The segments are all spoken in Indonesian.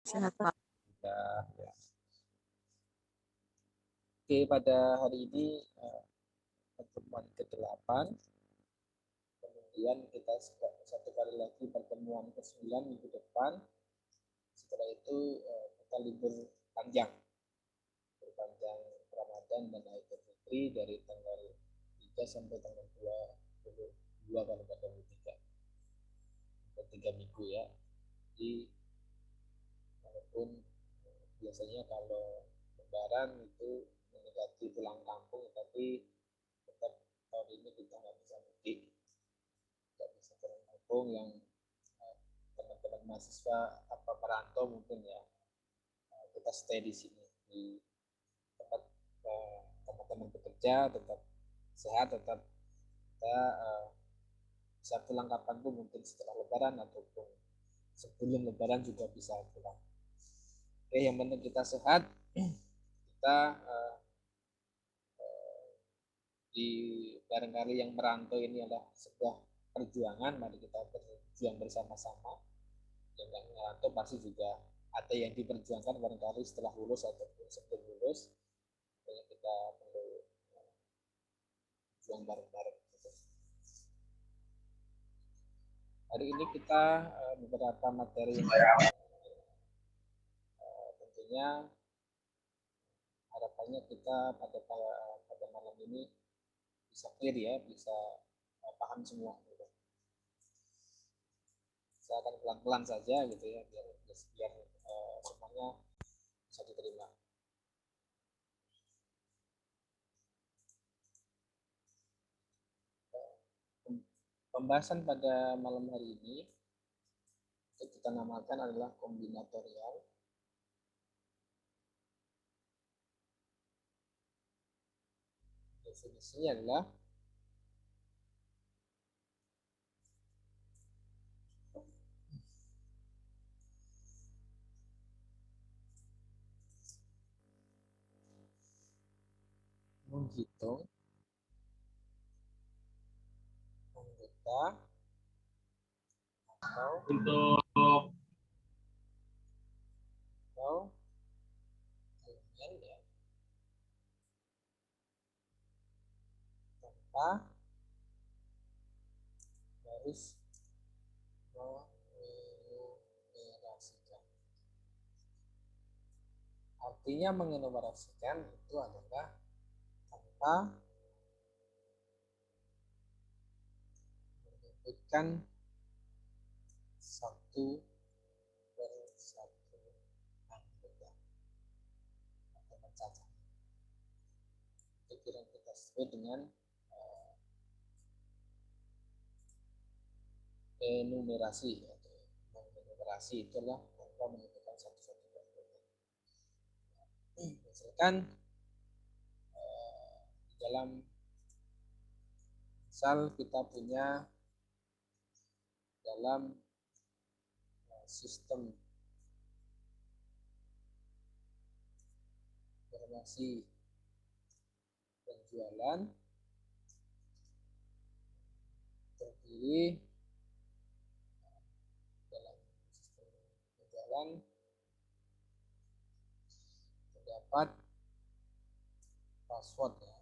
Sehat, Pak. Ya. Oke, pada hari ini pertemuan ke-8. Kemudian kita satu kali lagi pertemuan ke-9 minggu depan. Setelah itu kita libur panjang. Berpanjang Ramadan dan Idul Fitri dari tanggal 3 sampai tanggal 22 kalau pada 3. 3 minggu ya. Jadi walaupun biasanya kalau Lebaran itu mendekati pulang kampung, tapi tetap tahun ini kita nggak bisa mudik, nggak bisa pulang kampung. Yang teman-teman mahasiswa apa perantau mungkin ya, kita stay di sini di tempat teman-teman bekerja, tetap sehat, tetap kita bisa pulang kapanpun, mungkin setelah Lebaran ataupun sebelum Lebaran juga bisa pulang. Oke, yang penting kita sehat. Kita di barangkali yang merantau ini adalah sebuah perjuangan, mari kita berjuang bersama-sama. Yang nggak merantau pasti juga ada yang diperjuangkan barangkali setelah lulus ataupun sebelum lulus. Jadi kita perlu berjuang bareng-bareng. Hari ini kita beberapa materi yang tentunya harapannya kita pada malam ini bisa clear ya, bisa paham semua gitu. Saya akan pelan-pelan saja gitu ya, biar semuanya bisa diterima. Pembahasan pada malam hari ini itu kita namakan adalah kombinatorial. Definisinya adalah menghitung anggota atau elemen ya, tanpa harus mengenumerasikan. Artinya mengenumerasikan itu adalah tanpa menyebutkan satu per satu anggota atau mencacah. Itu yang kita sebut dengan enumerasi atau mengenumerasi. Itulah tanpa menyebutkan satu-satu anggota. Misalkan di dalam misal kita punya dalam sistem informasi penjualan terdiri dalam sistem penjualan terdapat password ya,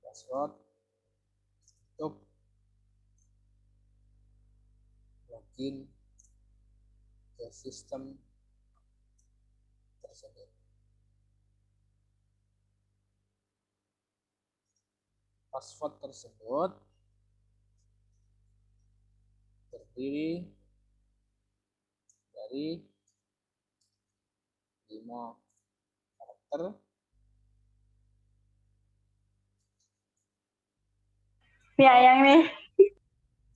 password untuk login ke sistem tersebut. Password tersebut terdiri dari 5 karakter. Ya, yang nih.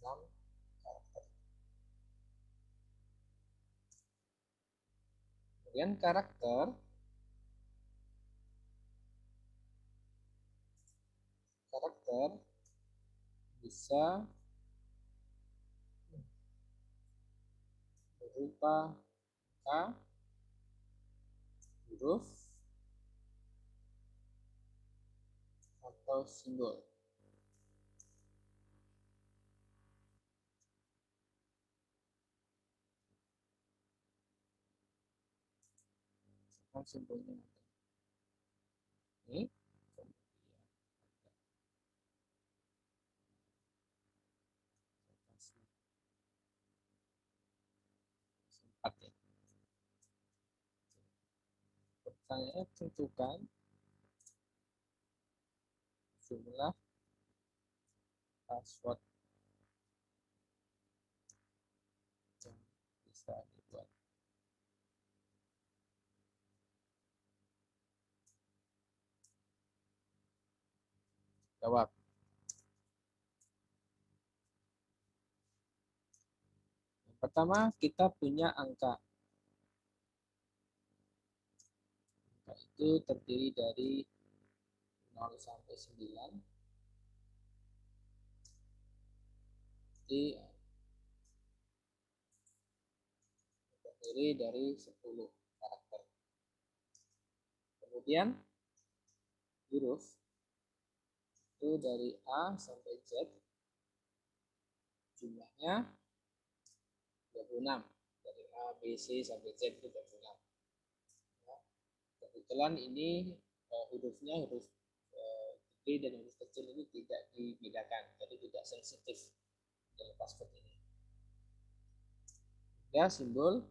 6 karakter. Kemudian karakter bisa berupa angka, huruf, atau simbol. simbolnya ini. Empat ya. Pertanyaannya tentukan jumlah password yang bisa dibuat. Jawab. Yang pertama, kita punya angka. Angka itu terdiri dari 0 sampai 9. Jadi terdiri dari 10 karakter. Kemudian huruf itu dari A sampai Z jumlahnya 26. Dari A, B, C sampai Z itu 26. Nah, kebetulan ini hurufnya huruf gede dan huruf kecil ini tidak dibedakan, jadi tidak sensitif dalam password ini. Ya, simbolnya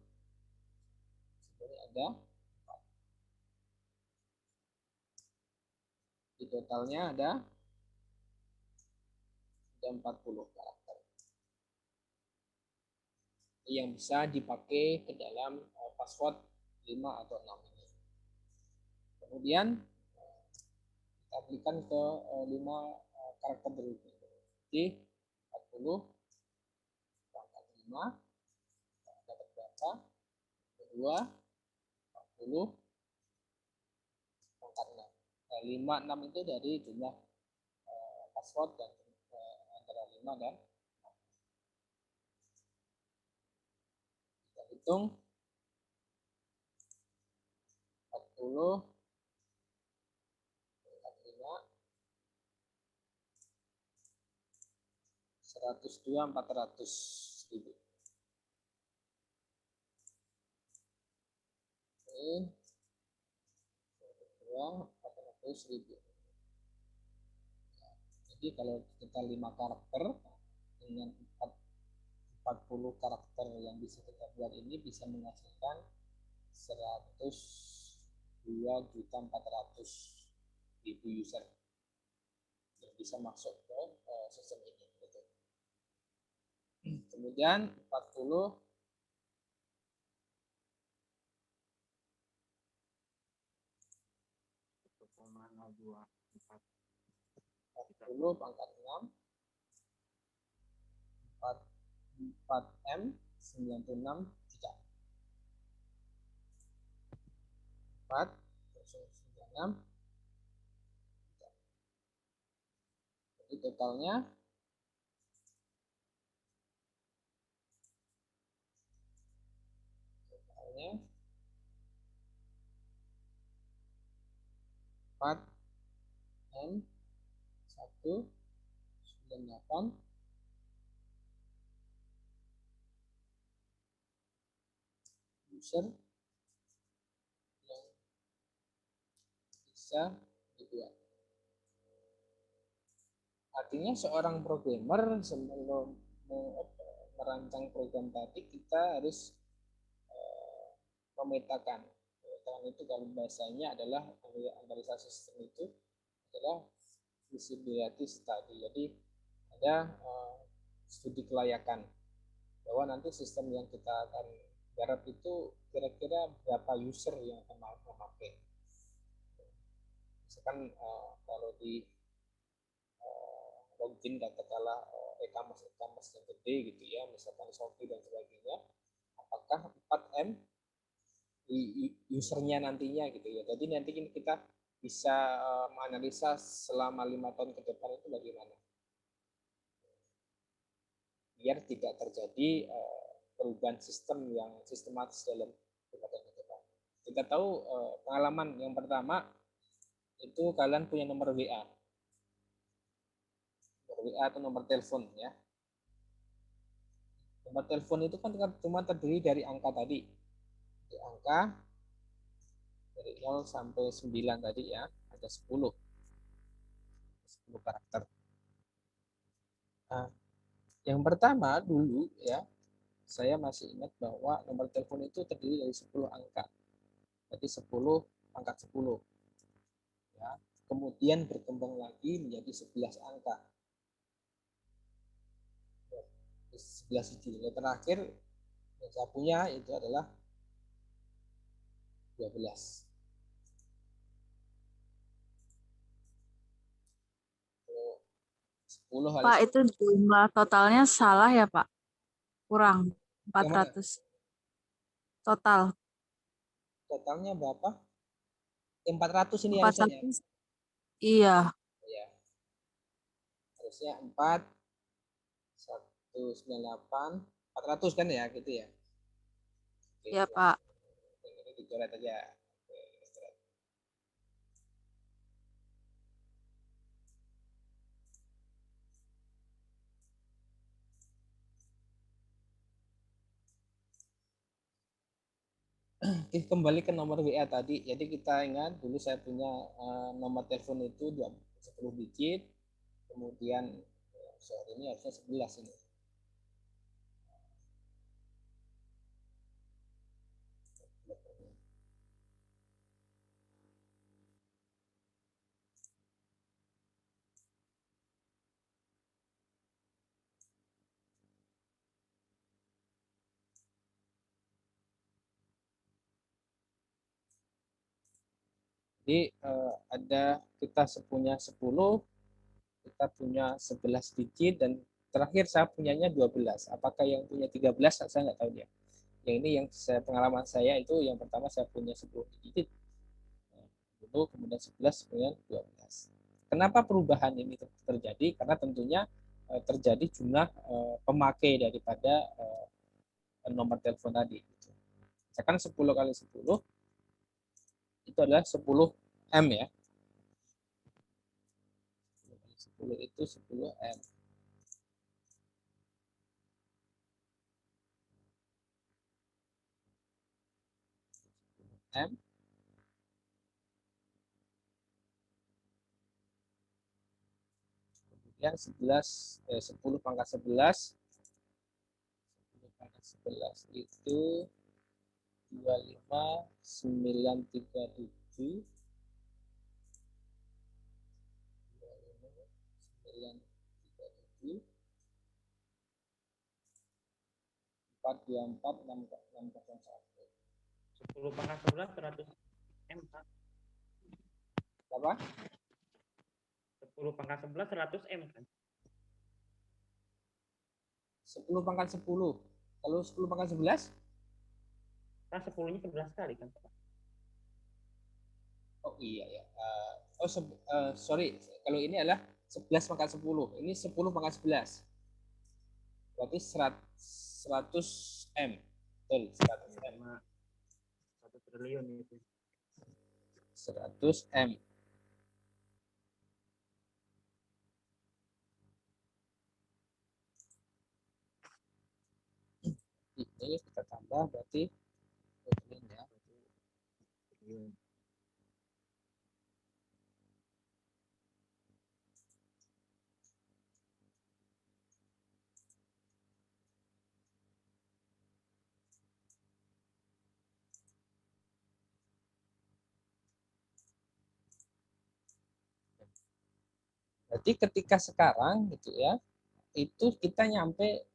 ada 4. Di totalnya ada 40 karakter yang bisa dipakai ke dalam password 5 atau 6 ini. Kemudian kita berikan ke 5 karakter berikutnya. Jadi 40 pangkat 5 dapat berapa? Kedua 40 pangkat 6. 5, 6 itu dari jumlah password dan antara 5 dan 6. Kita hitung 40 pangkat 5 102 400.000. Oke, 400.000. Jadi kalau kita 5 karakter dengan 40 karakter yang bisa kita buat ini bisa menghasilkan 102.400.000 user yang bisa masuk ke sistem ini. Gitu. Kemudian 40 pangkat 6 4M 96 juta. 4,96 juta. Jadi totalnya 4M 198 user yang bisa dibuat. Artinya seorang programmer sebelum merancang program tadi kita harus memetakan. Memetakan itu kalau bahasanya adalah analisa sistem itu adalah visibility study. Jadi ada studi kelayakan bahwa nanti sistem yang kita akan garap itu kira-kira berapa user yang akan memakai. Misalkan kalau di login katakanlah e-commerce yang gede gitu ya, misalkan Shopee dan sebagainya, apakah 4M di usernya nantinya gitu ya. Jadi nanti kita bisa menganalisa selama 5 tahun ke depan itu bagaimana, biar tidak terjadi perubahan sistem yang sistematis dalam 5 tahun ke depan. Kita tahu pengalaman yang pertama itu kalian punya nomor WA atau nomor telepon ya. Nomor telepon itu kan cuma terdiri dari angka tadi, di angka Dari 0 sampai 9 tadi ya, ada 10 karakter. Nah, yang pertama dulu ya, saya masih ingat bahwa nomor telepon itu terdiri dari 10 angka. Jadi 10 pangkat 10. Ya. Kemudian berkembang lagi menjadi 11 angka. 11 hiji. Yang terakhir yang saya punya itu adalah 12. Kalau 10 kali Pak, 10. itu jumlah totalnya salah ya, Pak? Kurang Yang mana? 400 total. Totalnya berapa? 400 ini harusnya. 400. Iya, Ya, harusnya 4 198 400 kan ya gitu ya. Oke, ya, Pak. ini dicoret aja. Oke, coret. Oke, kembali ke nomor WA tadi. Jadi kita ingat dulu saya punya nomor telepon itu 10 digit. Kemudian soal ini harusnya 11 ini. Jadi kita punya 10, kita punya 11 digit, dan terakhir saya punyanya 12. Apakah yang punya 13? Saya nggak tahu dia. Yang ini yang pengalaman saya itu yang pertama saya punya 10 digit. Dulu kemudian 11, kemudian 12. Kenapa perubahan ini terjadi? Karena tentunya terjadi jumlah pemakai daripada nomor telepon tadi. Misalkan 10 kali 10 itu adalah 10 M ya. 10 itu 10 M. M kemudian 10 pangkat 11 itu 25937 424 601. 10 pangkat 11 100 M, Pak. Apa? 10 pangkat 11 100 M kan? 10 pangkat 10. Kalau 10 pangkat 11? Kan 10-nya 11 kali kan, Pak? Oh iya ya. Sorry. Kalau ini adalah 11 pangkat 10. Ini 10 pangkat 11. Berarti 100 M. Betul, 100 M. 1 triliun itu. 100 M. Ini kita tambah berarti ya. Berarti ketika sekarang gitu ya, itu kita nyampe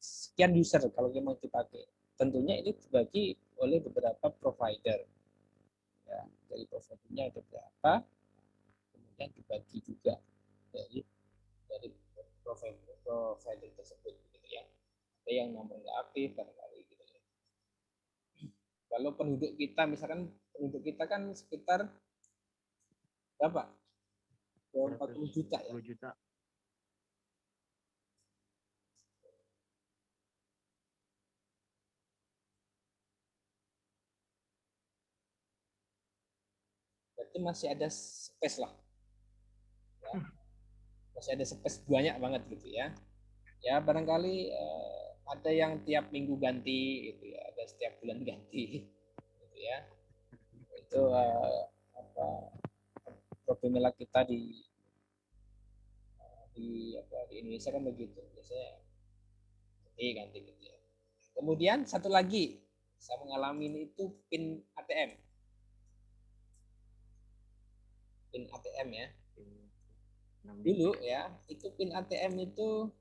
sekian user kalau memang dipakai. Tentunya ini dibagi oleh beberapa provider. Ya, dari providernya ada berapa, kemudian dibagi juga dari provider tersebut gitu ya. Ada yang nomor nggak aktif barangkali gitu ya. Kalau penduduk kita misalkan penduduk kita kan sekitar berapa? 40 juta ya. 40 juta. Berarti masih ada space lah. Ya. Masih ada space banyak banget gitu ya. Ya barangkali ada yang tiap minggu ganti gitu ya, ada setiap bulan ganti gitu ya. Itu itu apa, formula kita di Indonesia kan begitu biasanya ganti gitu ya. Kemudian satu lagi saya mengalami itu pin ATM. Pin ATM ya. Dulu ya, itu pin ATM itu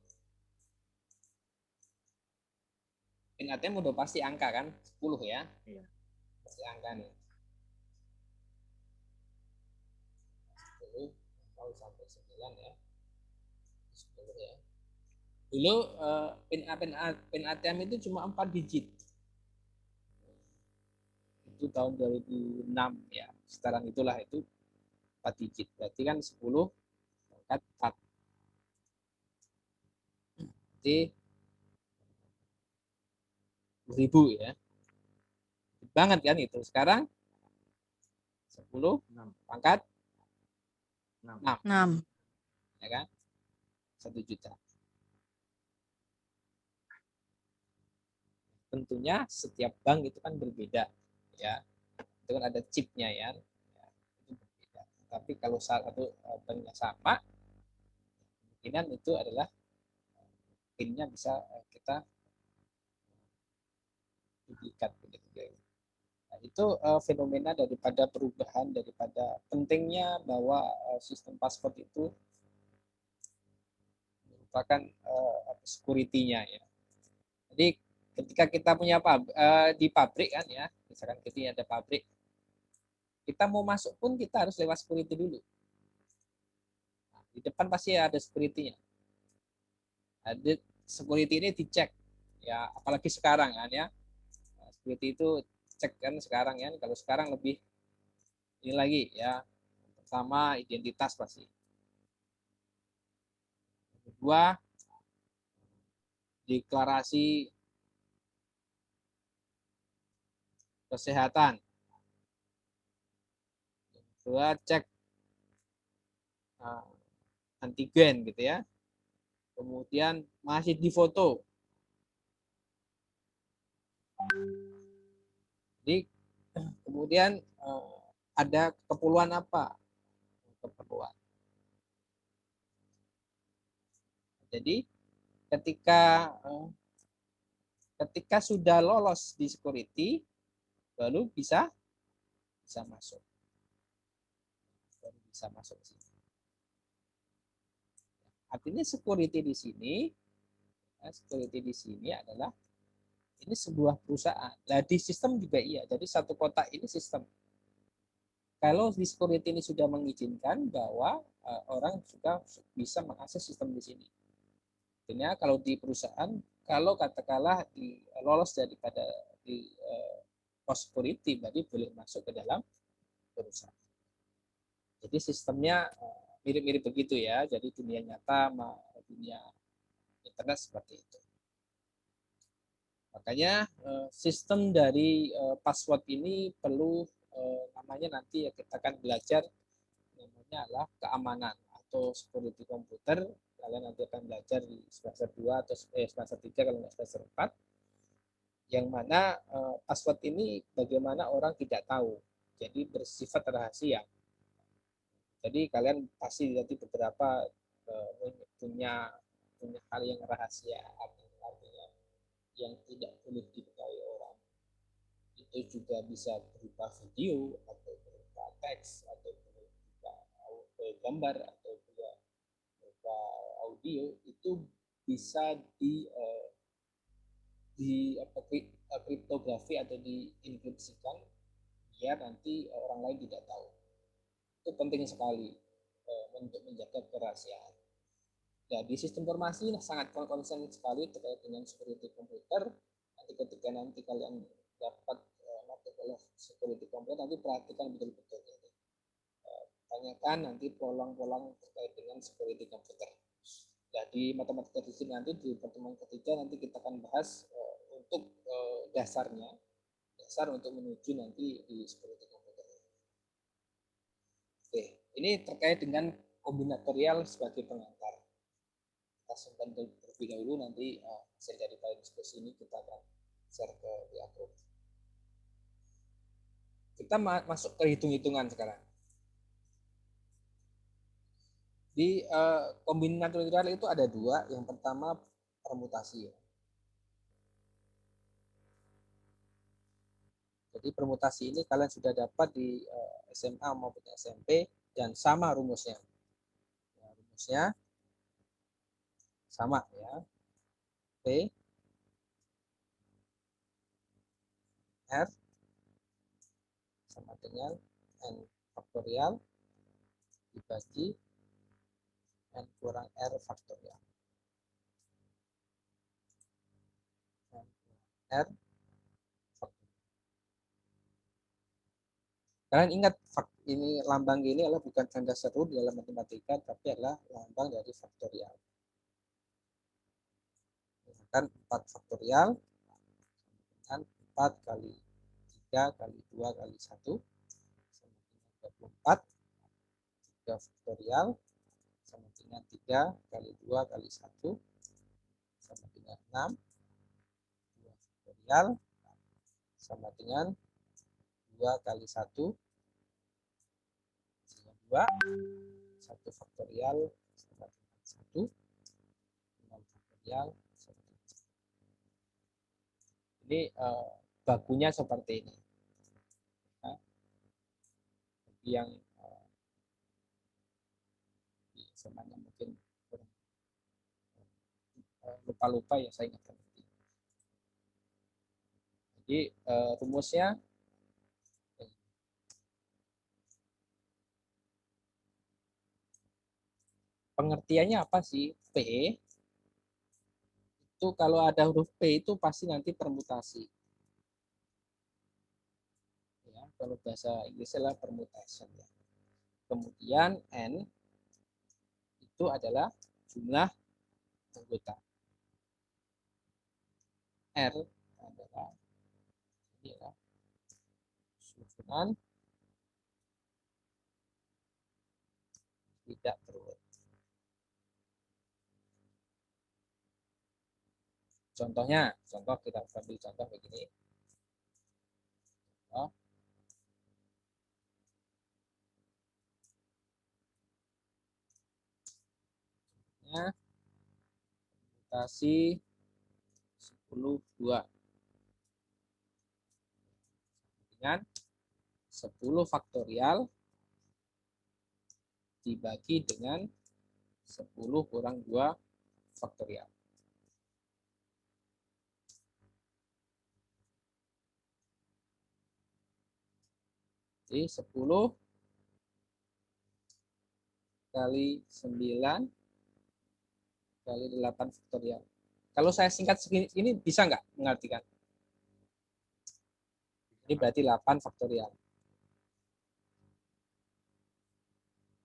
pin ATM udah pasti angka kan, 10 ya. Iya. Pasti angka nih. 10 mau sampai 9 ya. 10 ya. Dulu pin ATM itu cuma 4 digit. Itu tahun 2006 ya. Sekarang itulah itu 4 digit. Berarti kan 10 pangkat 4. Jadi 1000 ya. Banget kan itu. Sekarang 10 pangkat 6. 6. Ya kan? 1 juta. Tentunya setiap bank itu kan berbeda ya. Itu kan ada chipnya ya. Itu berbeda. Tapi kalau satu banknya sama, kemungkinan itu adalah pinnya bisa kita duplikat begitu. Nah, itu fenomena daripada perubahan daripada pentingnya bahwa sistem paspor itu merupakan security-nya ya. Jadi ketika kita punya di pabrik kan ya, misalkan kita ada pabrik, kita mau masuk pun kita harus lewat security dulu. Nah, di depan pasti ada security-nya. Ada security ini dicek ya, apalagi sekarang kan ya. Security itu cek kan sekarang ya. Kalau sekarang lebih ini lagi ya. Pertama identitas pasti. Kedua deklarasi kesehatan. Kedua cek antigen gitu ya. Kemudian masih difoto. Jadi kemudian ada keperluan apa? Keperluan. Jadi ketika sudah lolos di security, baru bisa masuk. Baru bisa masuk sini. Artinya security di sini adalah ini sebuah perusahaan. Nah, di sistem juga iya. Jadi satu kotak ini sistem. Kalau di security ini sudah mengizinkan bahwa orang juga bisa mengakses sistem di sini. Artinya kalau di perusahaan, kalau katakanlah lolos daripada di pos security, berarti boleh masuk ke dalam perusahaan. Jadi sistemnya mirip-mirip begitu ya. Jadi dunia nyata sama dunia internet seperti itu. Makanya sistem dari password ini perlu namanya nanti ya kita akan belajar namanya adalah keamanan atau security komputer. Kalian nanti akan belajar di semester 2 atau semester 3 kalau nggak semester 4. Yang mana password ini bagaimana orang tidak tahu. Jadi bersifat rahasia. Jadi kalian pasti nanti beberapa punya hal yang rahasia, artinya yang tidak boleh diketahui orang. Itu juga bisa berupa video atau berupa teks atau berupa gambar atau berupa audio, itu bisa di kriptografi atau dienkripsikan biar nanti orang lain tidak tahu. Itu penting sekali untuk menjaga kerahasiaan. Nah, di sistem informasi sangat konsen sekali terkait dengan security komputer. Nanti ketika kalian dapat mata kuliah security komputer, nanti perhatikan betul-betul. Tanyakan nanti polang-polang terkait dengan security komputer. Nah, di matematika di sini nanti di pertemuan ketiga nanti kita akan bahas untuk dasar untuk menuju nanti di security komputer. Oke, ini terkait dengan kombinatorial sebagai pengantar. Kita simpan terlebih dahulu, nanti hasil daripada diskusi ini kita akan share ke WA group. Kita masuk ke hitung-hitungan sekarang. Di kombinatorial itu ada dua. Yang pertama permutasi. Jadi permutasi ini kalian sudah dapat di SMA maupun SMP dan sama rumusnya. Ya, rumusnya sama ya. P R sama dengan N faktorial dibagi N kurang R faktorial. N R faktorial. Kalian ingat ini lambang ini adalah bukan tanda seru dalam matematika, tapi adalah lambang dari faktorial. Kan 4 faktorial dengan 4 kali 3 kali 2 kali 1 sama dengan 24. 3 faktorial sama dengan 3 kali 2 kali 1 sama dengan 6. 2 faktorial sama dengan 2 kali 1 sama 2. 1 faktorial sama dengan 1. 6 faktorial sama dengan 1. Ini bakunya seperti ini. Nah, yang semuanya mungkin lupa-lupa ya, saya ingatkan. Jadi rumusnya pengertiannya apa sih? P itu kalau ada huruf P itu pasti nanti permutasi. Ya, kalau bahasa Inggrisnya adalah permutation ya. Kemudian N itu adalah jumlah anggota. R adalah susunan tidak terurut. Contohnya, kita ambil contoh begini. Permutasi 10-2 dengan 10 faktorial dibagi dengan 10 kurang 2 faktorial. Jadi 10 kali 9 kali 8 faktorial. Kalau saya singkat segini, ini bisa nggak mengartikan? Ini berarti 8 faktorial.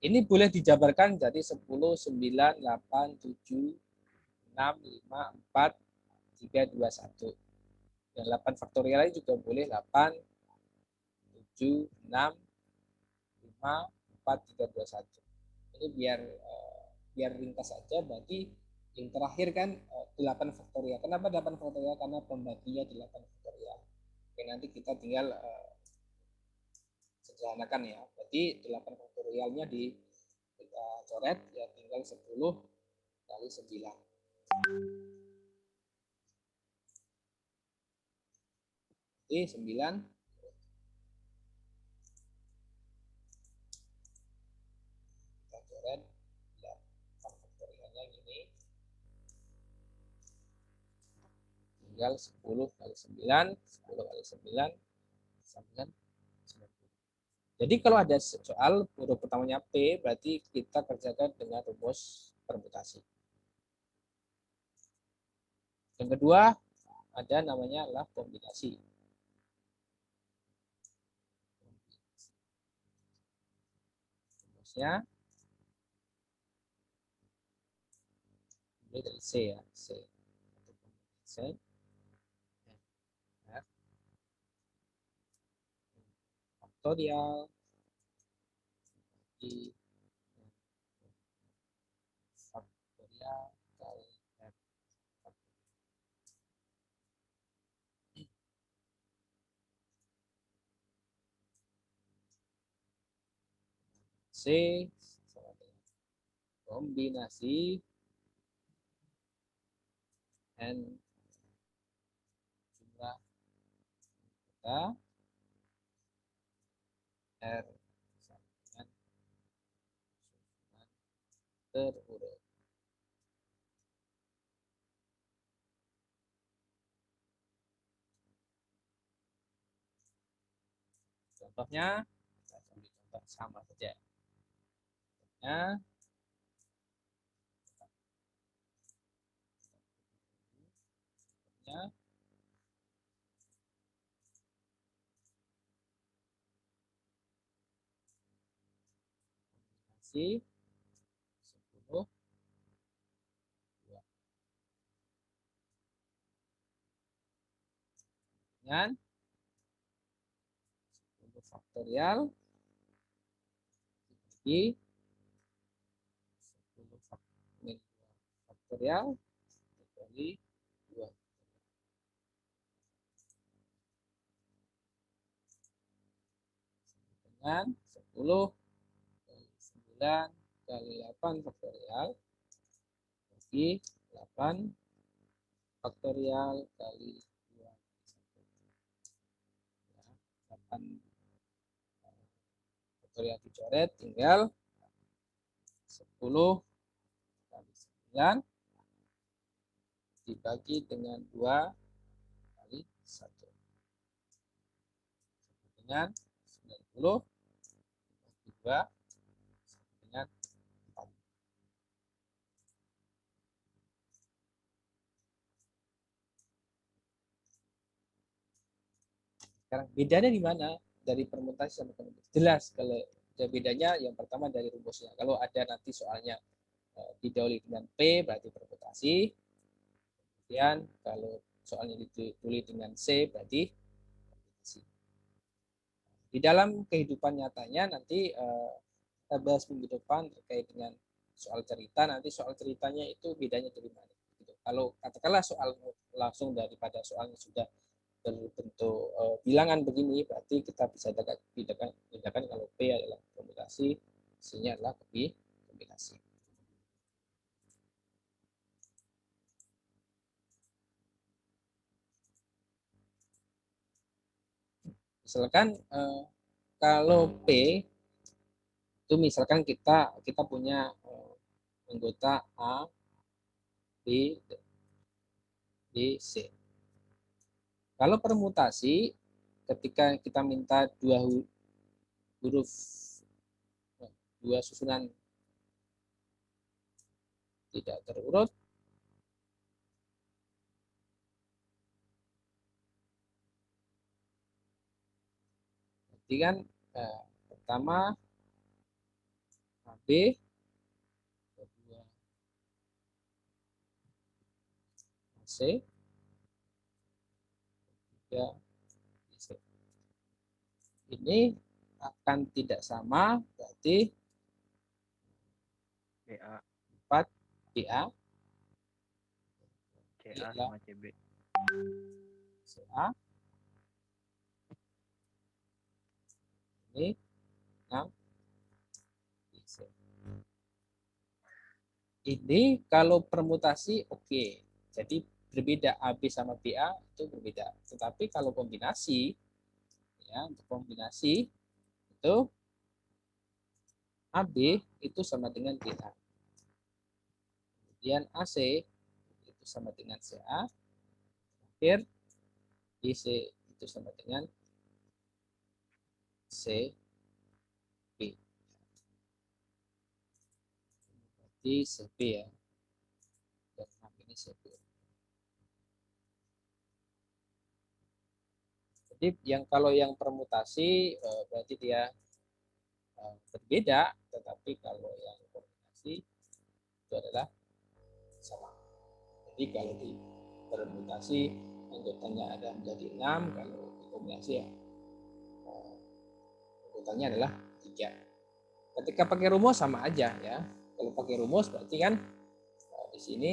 Ini boleh dijabarkan jadi 10, 9, 8, 7, 6, 5, 4, 3, 2, 1. Dan 8 faktorial juga boleh 8, 7, 6, 5, 4, 3, 2, 1. Ini biar ringkas saja, berarti yang terakhir kan 8 faktorial. Kenapa 8 faktorial? Karena pembaginya 8 faktorial. Oke, nanti kita tinggal sederhanakan ya. Berarti 8 faktorialnya kita coret ya, tinggal 10 kali 9. Jadi 9 kita coret 8 faktorialnya gini. Tinggal 10 kali 9, 10 kali 9 sama dengan 90. Jadi kalau ada soal huruf pertamanya P, berarti kita kerjakan dengan rumus permutasi. Yang kedua, ada namanya adalah kombinasi. Rumusnya ini dari C ya, C. C. Faktorial di faktorial kali F. sama dengan kombinasi N jumlah anggota R sama dengan susunan terurut. Contohnya, kita ambil contoh sama saja. Contohnya, contohnya kombinasi 10 2 dengan 10 faktorial dibagi 10 faktorial dikali 2 dengan 10 kali 9 kali 8 faktorial bagi 8 faktorial kali 2 ya, 8 faktorial dicoret, tinggal 10 kali 9 dibagi dengan 2 kali 1 dengan 90 dibagi 2 dengan 4. Sekarang bedanya di mana? Dari permutasi sama kombinasi. Jelas kalau bedanya yang pertama dari rumusnya. Kalau ada nanti soalnya didahului dengan P berarti permutasi. Kemudian kalau soalnya ditulis dengan C berarti kombinasi. Di dalam kehidupan nyatanya nanti kita bahas minggu depan terkait dengan soal cerita. Nanti soal ceritanya itu bedanya dari mana. Gitu. Kalau katakanlah soal langsung daripada soalnya sudah berbentuk bilangan begini, berarti kita bisa bedakan kalau P adalah kombinasi, C-nya adalah kombinasi. Misalkan kalau P itu misalkan kita punya anggota A, B, B, C. Kalau permutasi, ketika kita minta dua huruf, dua susunan tidak terurut, berarti kan pertama AB, kedua AC, ketiga AC. Ini akan tidak sama, berarti BA, 4 BA, CA sama CB. CA, ini 6 BC. Ini kalau permutasi oke. Jadi berbeda AB sama BA itu berbeda. Tetapi kalau kombinasi, ya untuk kombinasi itu AB itu sama dengan BA. Kemudian AC itu sama dengan CA. Terakhir BC itu sama dengan CB. Berarti CB ya. Dan ini CB. Jadi kalau yang permutasi berarti dia berbeda, tetapi kalau yang kombinasi itu adalah sama. Jadi kalau di permutasi anggotanya ada menjadi 6, kalau di kombinasi ya anggotanya adalah 3. Ketika pakai rumus sama aja ya. Kalau pakai rumus berarti kan di sini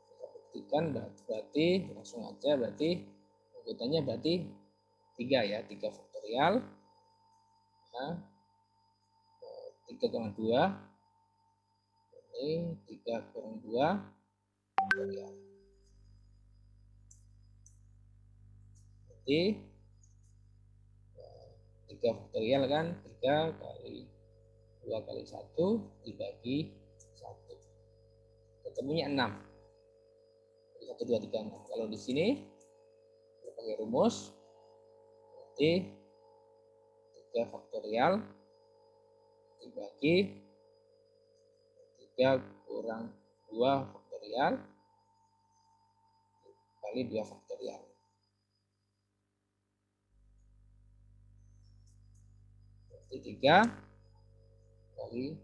kita buktikan berarti langsung aja berarti anggotanya berarti 3 ya, 3 faktorial 3,2 ini 3 kurang 2 faktorial. Jadi 3 faktorial kan 3 kali 2 kali 1 dibagi 1 ketemunya 6. 1, 2, 3, 6. Kalau di sini kita pakai rumus berarti 3 faktorial dibagi 3 kurang 2 faktorial kali 2 faktorial. Berarti 3 kali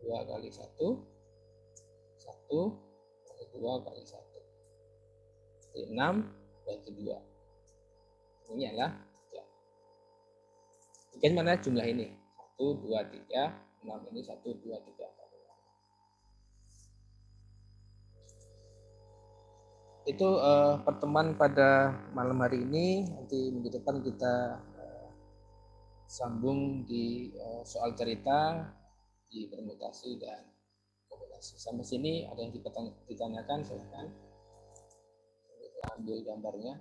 2 kali 1 1 kali 2 kali 1. Jadi 6 bagi 2. Ini adalah 3. Bagaimana jumlah ini? 1, 2, 3, 6 ini 1, 2, 3. Itu pertemuan pada malam hari ini. Nanti minggu depan kita sambung di soal cerita, di permutasi dan kombinasi. Sampai sini ada yang ditanyakan, silakan. Kita ambil gambarnya.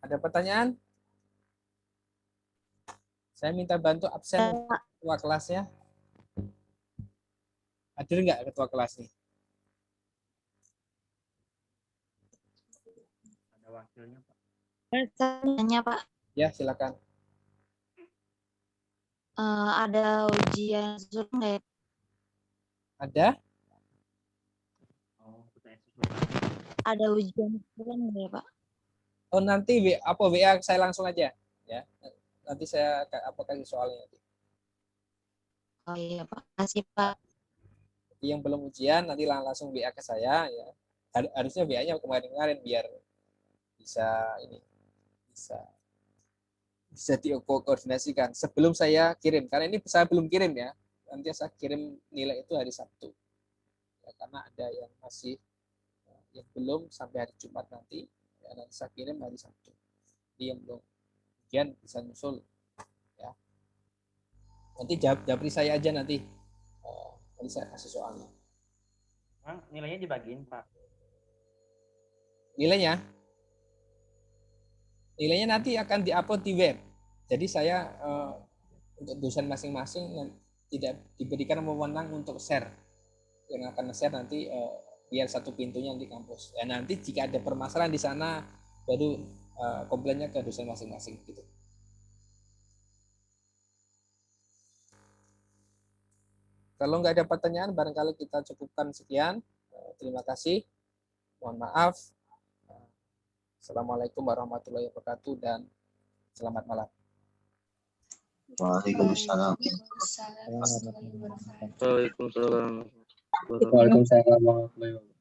Ada pertanyaan? Saya minta bantu absen ketua kelasnya. Hadir nggak ketua kelas nih? Ada wakilnya, Pak. Tanya Pak, Ya, silakan. ada ujian susulan nggak ya? Ada? Oh, UTS susulan. Ada ujian susulan nggak ya Pak? Oh, nanti WA saya langsung aja ya. Nanti saya kasih soalnya nanti. Oh iya Pak, kasih Pak. Jadi yang belum ujian nanti langsung WA ke saya ya. Harusnya WA-nya kemarin-kemarin biar bisa ini bisa dikoordinasikan sebelum saya kirim. Karena ini saya belum kirim ya. Nanti saya kirim nilai itu hari Sabtu. Ya, karena ada yang masih yang belum sampai hari Jumat nanti. Ya, nanti saya kirim hari Sabtu. Jadi yang belum ujian bisa nyusul ya. Nanti japri saya aja nanti. Nanti saya kasih soalnya. Bang, nilainya dibagiin, Pak. Nilainya nanti akan diupload di web. Jadi saya untuk dosen masing-masing tidak diberikan wewenang untuk share. Yang akan share nanti biar satu pintunya di kampus. Ya nanti jika ada permasalahan di sana baru komplainnya ke dosen masing-masing gitu. Kalau nggak ada pertanyaan, barangkali kita cukupkan sekian. Terima kasih. Mohon maaf. Assalamualaikum warahmatullahi wabarakatuh dan selamat malam. Waalaikumsalam. Waalaikumsalam warahmatullahi wabarakatuh.